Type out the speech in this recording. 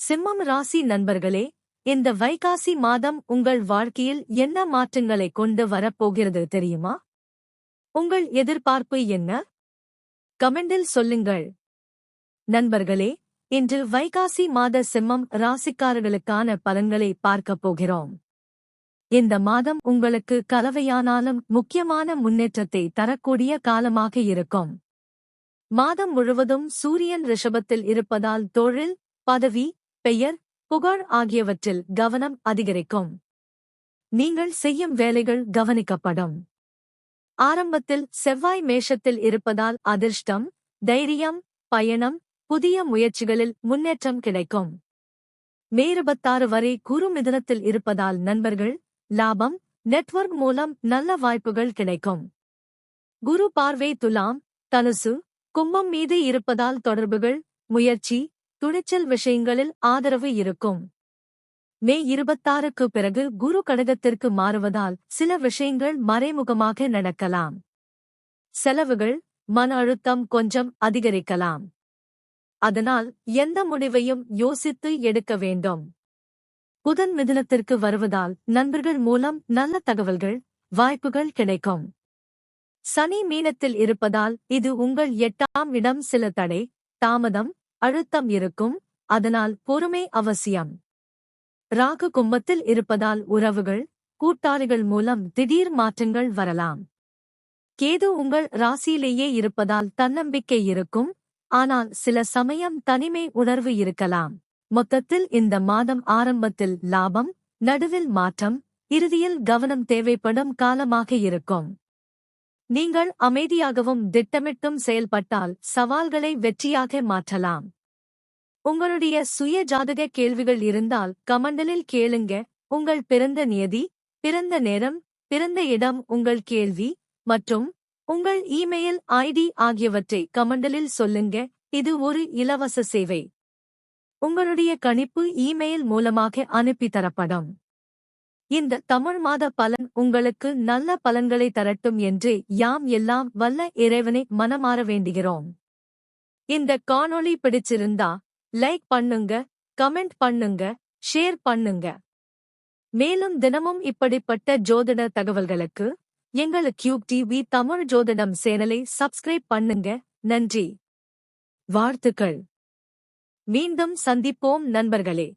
சிம்மம் ராசி நண்பர்களே, இந்த வைகாசி மாதம் உங்கள் வாழ்க்கையில் என்ன மாற்றங்களை கொண்டு வரப்போகிறது தெரியுமா? உங்கள் எதிர்பார்ப்பு என்ன? கமெண்டில் சொல்லுங்கள். நண்பர்களே, இன்று வைகாசி மாத சிம்மம் ராசிக்காரர்களுக்கான பலன்களை பார்க்கப் போகிறோம். இந்த மாதம் உங்களுக்கு கலவையானாலும் முக்கியமான முன்னேற்றத்தை தரக்கூடிய காலமாக இருக்கும். மாதம் முழுவதும் சூரியன் ரிஷபத்தில் இருப்பதால் தொழில், பதவி, பெயர், புகழ் ஆகியவற்றில் கவனம் அதிகரிக்கும். நீங்கள் செய்யும் வேலைகள் கவனிக்கப்படும். ஆரம்பத்தில் செவ்வாய் மேஷத்தில் இருப்பதால் அதிர்ஷ்டம், தைரியம், பயணம், புதிய முயற்சிகளில் முன்னேற்றம் கிடைக்கும். மே 26 வரை குரு மிதுனத்தில் இருப்பதால் நண்பர்கள், லாபம், நெட்வொர்க் மூலம் நல்ல வாய்ப்புகள் கிடைக்கும். குரு பார்வை துலாம், தனுசு, கும்பம் மீது இருப்பதால் தொடர்புகள், முயற்சி, துணிச்சல் விஷயங்களில் ஆதரவு இருக்கும். மே 26க்கு பிறகு குரு கடகத்திற்கு மாறுவதால் சில விஷயங்கள் மறைமுகமாக நடக்கலாம். செலவுகள், மன அழுத்தம் கொஞ்சம் அதிகரிக்கலாம். அதனால் எந்த முடிவையும் யோசித்து எடுக்க வேண்டும். புதன் மிதுனத்திற்கு வருவதால் நண்பர்கள் மூலம் நல்ல தகவல்கள், வாய்ப்புகள் கிடைக்கும். சனி மீனத்தில் இருப்பதால் இது உங்கள் 8ஆம் இடம். சில தடை, தாமதம், அழுத்தம் இருக்கும், அதனால் பொறுமை அவசியம். ராகு கும்பத்தில் இருப்பதால் உறவுகள், கூட்டாளிகள் மூலம் திடீர் மாற்றங்கள் வரலாம். கேது உங்கள் ராசியிலேயே இருப்பதால் தன்னம்பிக்கை இருக்கும், ஆனால் சில சமயம் தனிமை உணர்வு இருக்கலாம். மொத்தத்தில் இந்த மாதம் ஆரம்பத்தில் லாபம், நடுவில் மாற்றம், இறுதியில் கவனம் தேவைப்படும் காலமாக இருக்கும். நீங்கள் அமைதியாகவும் திட்டமிட்டும் செயல்பட்டால் சவால்களை வெற்றியாக மாற்றலாம். உங்களுடைய சுய ஜாதக கேள்விகள் இருந்தால் கமெண்டில் கேளுங்க. உங்கள் பிறந்த நியதி, பிறந்த நேரம், பிறந்த இடம், உங்கள் கேள்வி மற்றும் உங்கள் இமெயில் ஐடி ஆகியவற்றை கமெண்டில் சொல்லுங்க. இது ஒரு இலவச சேவை. உங்களுடைய கணிப்பு இமெயில் மூலமாக அனுப்பி தரப்படும். இந்த தமிழ் மாத பலன் உங்களுக்கு நல்ல பலன்களை தரட்டும் என்று யாம் எல்லாம் வல்ல இறைவனை மனமார வேண்டுகிறோம். இந்த காணொளி பிடிச்சிருந்தா லைக் பண்ணுங்க, கமெண்ட் பண்ணுங்க, ஷேர் பண்ணுங்க. மேலும் தினமும் இப்படிப்பட்ட ஜோதிட தகவல்களுக்கு எங்கள் கியூப் டிவி தமிழ் ஜோதிடம் சேனலை சப்ஸ்கிரைப் பண்ணுங்க. நன்றி, வாழ்த்துக்கள். மீண்டும் சந்திப்போம் நண்பர்களே.